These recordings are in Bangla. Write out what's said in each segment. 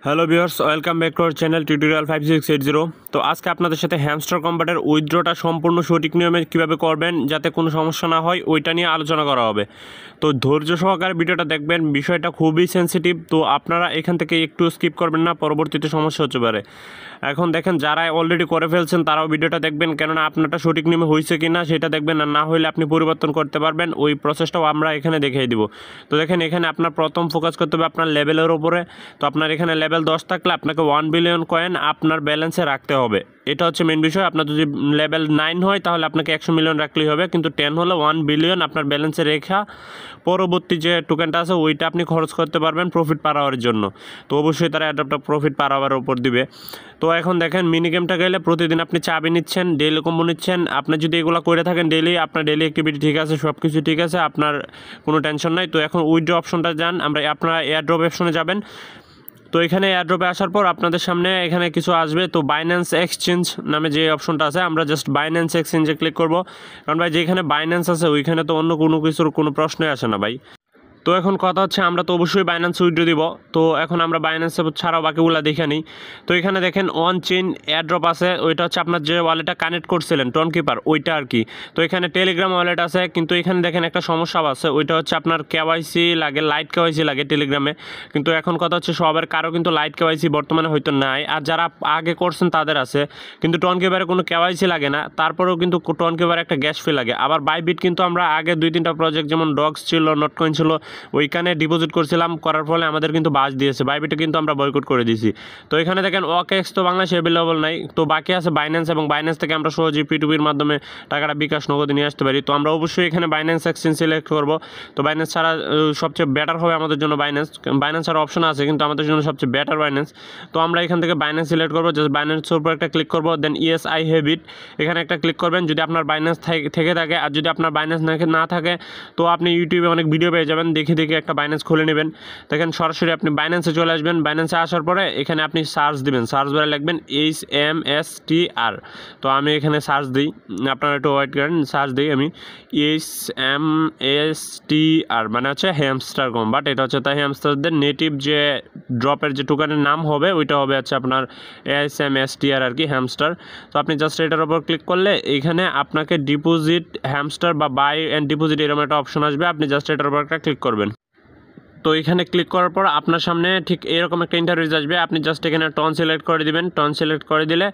Hello viewers, welcome back to our channel tutorial 5680। তো আজকে আপনাদের সাথে হ্যামস্টার কম্বাটের উইথড্রটা সম্পূর্ণ সঠিক নিয়মে কীভাবে করবেন যাতে কোনো সমস্যা না হয় ওইটা নিয়ে আলোচনা করা হবে। তো ধৈর্য সহকারে ভিডিওটা দেখবেন, বিষয়টা খুবই সেনসিটিভ। তো আপনারা এখান থেকে একটু স্কিপ করবেন না, পরবর্তীতে সমস্যা হতে পারে। এখন দেখেন, যারা অলরেডি করে ফেলছেন তারাও ভিডিওটা দেখবেন, কেননা আপনারটা সঠিক নিয়মে হয়েছে কি না সেটা দেখবেন, আর না হলে আপনি পরিবর্তন করতে পারবেন। ওই প্রসেসটাও আমরা এখানে দেখিয়ে দিব। তো দেখেন, এখানে আপনার প্রথম ফোকাস করতে হবে আপনার লেভেলের ওপরে। তো আপনার এখানে লেভেল 10 থাকলে আপনাকে 1 বিলিয়ন কয়েন আপনার ব্যালেন্সে রাখতে হবে। এটা হচ্ছে মেন বিষয়। আপনার যদি লেভেল 9 হয় তাহলে আপনাকে 100 মিলিয়ন রাখলেই হবে, কিন্তু 10 হলে 1 বিলিয়ন আপনার ব্যালেন্সে রেখা পরবর্তী যে টোকেনটা আছে ওইটা আপনি খরচ করতে পারবেন প্রফিট পার আওয়ারের জন্য। তো অবশ্যই তারা অ্যাডাপ্টার প্রফিট পার আওয়ারের উপর দিবে। তো এখন দেখেন, মিনি গেমটা গেলে প্রতিদিন আপনি চাবি নিচ্ছেন, ডেইলি কম্বো নিচ্ছেন। আপনি যদি এগুলো করে থাকেন ডেইলি, আপনার ডেইলি অ্যাক্টিভিটি ঠিক আছে, সব কিছু ঠিক আছে, আপনার কোনো টেনশন নাই। তো এখন উইথড্র অপশনটা যান, আপনারা এয়ারড্রপ অপশনে যাবেন। তো এখানে এয়ারড্রপে আসার পর আপনাদের সামনে এখানে কিছু আসবে। তো বাইন্যান্স এক্সচেঞ্জ নামে যে অপশনটা আছে, আমরা জাস্ট বাইন্যান্স এক্সচেঞ্জে ক্লিক করব, কারণ ভাই যেখানে বাইন্যান্স আছে ওইখানে তো অন্য কোনো কিছুর কোনো প্রশ্নই আসে না ভাই। তো এখন কথা হচ্ছে, আমরা তো অবশ্যই বাইন্যান্স উইথড্র দিব। তো এখন আমরা বাইন্যান্স ছাড়াও বাকিগুলো দেখে নিই। তো এখানে দেখেন অন চেইন এয়ারড্রপ আছে, ওইটা হচ্ছে আপনার যে ওয়ালেটটা কানেক্ট করছিলেন টোন কিপার ওইটা আর কি। তো এখানে টেলিগ্রাম ওয়ালেট আছে, কিন্তু এখানে দেখেন একটা সমস্যা আছে, ওইটা হচ্ছে আপনার কেওয়াইসি লাগে, লাইট কেওয়াইসি লাগে টেলিগ্রামে। কিন্তু এখন কথা হচ্ছে সবার কারো কিন্তু লাইট কেওয়াইসি বর্তমানে হয়তো নাই, আর যারা আগে করছেন তাদের আছে। কিন্তু টোন কিপারে কোনো কেওয়াইসি লাগে না, তারপরেও কিন্তু টোন কিপারে একটা গ্যাস ফি লাগে। আবার বাইবিট কিন্তু আমরা আগে 2-3টা প্রজেক্ট যেমন ডগস ছিল, নটকয়েন ছিল, ওইখানে ডিপোজিট করছিলাম, করার ফলে আমাদের কিন্তু বাস দিয়েছে। বাইবিটে কিন্তু আমরা বয়কট করে দিয়েছি। তো এখানে দেখেন ওকেক্স তো বাংলাদেশে অ্যাভেলেবল নাই, তো বাকি আছে বাইন্যান্স, এবং বাইন্যান্স থেকে আমরা সহজেই P2P মাধ্যমে টাকাটা বিকাশ নগদে নিয়ে আসতে পারি। তো আমরা অবশ্যই এখানে বাইন্যান্স এক্সচেঞ্জ সিলেক্ট করব। তো বাইন্যান্স ছাড়া সবচেয়ে বেটার হবে আমাদের জন্য বাইন্যান্স ছাড়া অপশন আছে, কিন্তু আমাদের জন্য সবচেয়ে বেটার বাইন্যান্স। তো আমরা এখান থেকে বাইন্যান্স সিলেক্ট করবো, জাস্ট বাইন্যান্সের উপর একটা ক্লিক করবো, দেন ইয়েস আই হ্যাভ ইট এখানে একটা ক্লিক করবেন যদি আপনার বাইন্যান্স থেকে থাকে। আর যদি আপনার বাইন্যান্স না থাকে তো আপনি ইউটিউবে অনেক ভিডিও পেয়ে যাবেন, দেখে একটা বাইন্যান্স খুলে নেবেন। দেখেন সরাসরি আপনি বাইন্যান্সে চলে আসবেন। বাইন্যান্সে আসার পরে এখানে আপনি সার্চ দিবেন, সার্চ বারে লিখবেন HMSTR। তো আমি এখানে সার্চ দিই, আপনারা একটু ওয়েট করেন, সার্চ দিই আমি HMSTR, মানে হচ্ছে হ্যামস্টার কম্বাট। এটা হচ্ছে তাই হ্যামস্টারদের নেটিভ যে ড্রপের যে টোকেনের নাম হবে ওইটা হবে হচ্ছে আপনার HMSTR আর কি, হ্যামস্টার। তো আপনি জাস্ট এটার উপর ক্লিক করলে এখানে আপনাকে ডিপোজিট হ্যামস্টার বা বাই অ্যান্ড ডিপোজিট এরকম একটা অপশন আসবে, আপনি জাস্ট এটার উপর একটা ক্লিক করবেন। তো এখানে ক্লিক করার পর আপনার সামনে ঠিক এরকম একটা ইন্টারভিউ আসবে, আপনি জাস্ট এখানে টন সিলেক্ট করে দিবেন। টন সিলেক্ট করে দিলে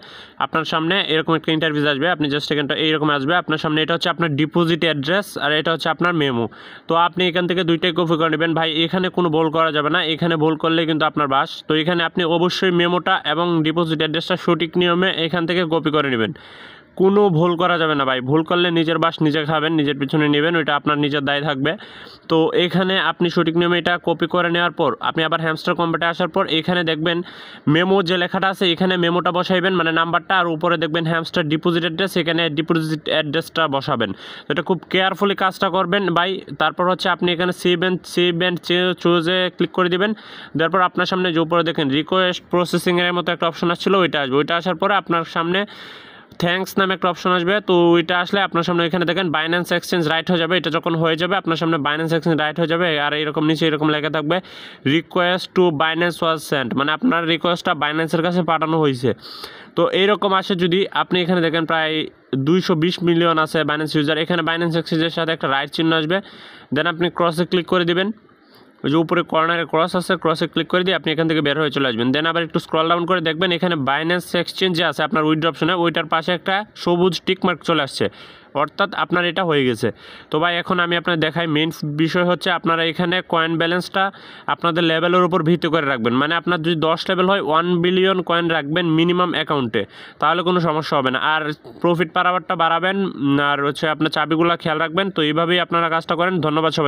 আপনার সামনে এরকম একটা ইন্টারভিউ আসবে, আপনি জাস্ট এখানটা এইরকম আসবে আপনার সামনে। এটা হচ্ছে আপনার ডিপোজিট অ্যাড্রেস আর এটা হচ্ছে আপনার মেমো। তো আপনি এখান থেকে দুইটাই কপি করে নেবেন ভাই, এখানে কোনো ভুল করা যাবে না, এখানে ভুল করলে কিন্তু আপনার বাস। তো এখানে আপনি অবশ্যই মেমোটা এবং ডিপোজিট অ্যাড্রেসটা সঠিক নিয়মে এখান থেকে কপি করে নেবেন, কোনো ভুল করা যাবে না ভাই। ভুল করলে নিজের বাস নিজে খাবেন, নিজের পিছনে নেবেন, ওইটা আপনার নিজের দায় থাকবে। তো এখানে আপনি সঠিক নিয়মে এটা কপি করে নেওয়ার পর আপনি আবার হ্যামস্টার কম্বাটে আসার পর এখানে দেখবেন মেমো যে লেখাটা আছে, এখানে মেমোটা বসাইবেন, মানে নাম্বারটা, আর উপরে দেখবেন হ্যামস্টার ডিপোজিট অ্যাড্রেস, এখানে ডিপোজিট অ্যাড্রেসটা বসাবেন। তো এটা খুব কেয়ারফুলি কাজটা করবেন ভাই। তারপর হচ্ছে আপনি এখানে সেভ অ্যান্ড চুজে ক্লিক করে দিবেন। তারপর আপনার সামনে যে উপরে দেখেন রিকোয়েস্ট প্রসেসিংয়ের মতো একটা অপশন আসছিলো, ওইটা আসবে। ওইটা আসার পরে আপনার সামনে থ্যাঙ্কস নামে একটা অপশন আসবে। তো ওইটা আসলে আপনার সামনে এখানে দেখেন বাইন্যান্স এক্সচেঞ্জ রাইট হয়ে যাবে। এটা যখন হয়ে যাবে আপনার সামনে বাইন্যান্স এক্সচেঞ্জ রাইট হয়ে যাবে, আর এরকম নিচে এরকম লেখা থাকবে request to Binance was sent, মানে আপনার রিকোয়েস্টটা বাইন্যান্সের কাছে পাঠানো হয়েছে। তো এইরকম আসে যদি আপনি এখানে দেখেন প্রায় 220 মিলিয়ন আছে বাইন্যান্স ইউজার, এখানে বাইন্যান্স এক্সচেঞ্জের সাথে একটা রাইট চিহ্ন আসবে, দেন আপনি ক্রসে ক্লিক করে দিবেন। ওই যে উপরে কর্নারে ক্রস আছে, ক্রসে ক্লিক করে দিয়ে আপনি এখান থেকে বের হয়ে চলে আসবেন। দেন আবার একটু স্ক্রল ডাউন করে দেখবেন এখানে বাইন্যান্স এক্সচেঞ্জ যে আছে আপনার উইথড্র অপশনে, ওইটার পাশে একটা সবুজ টিক মার্ক চলে আসছে, অর্থাৎ আপনার এটা হয়ে গেছে। তো ভাই এখন আমি আপনার দেখাই, মেইন বিষয় হচ্ছে আপনারা এখানে কয়েন ব্যালেন্সটা আপনাদের লেভেলের উপর ভিত্তি করে রাখবেন। মানে আপনার যদি 10 লেভেল হয় 1 বিলিয়ন কয়েন রাখবেন মিনিমাম অ্যাকাউন্টে, তাহলে কোনো সমস্যা হবে না। আর প্রফিট পার আওয়ারটা বাড়াবেন, আর হচ্ছে আপনার চাবিগুলো খেয়াল রাখবেন। তো এইভাবেই আপনারা কাজটা করেন। ধন্যবাদ সবাই।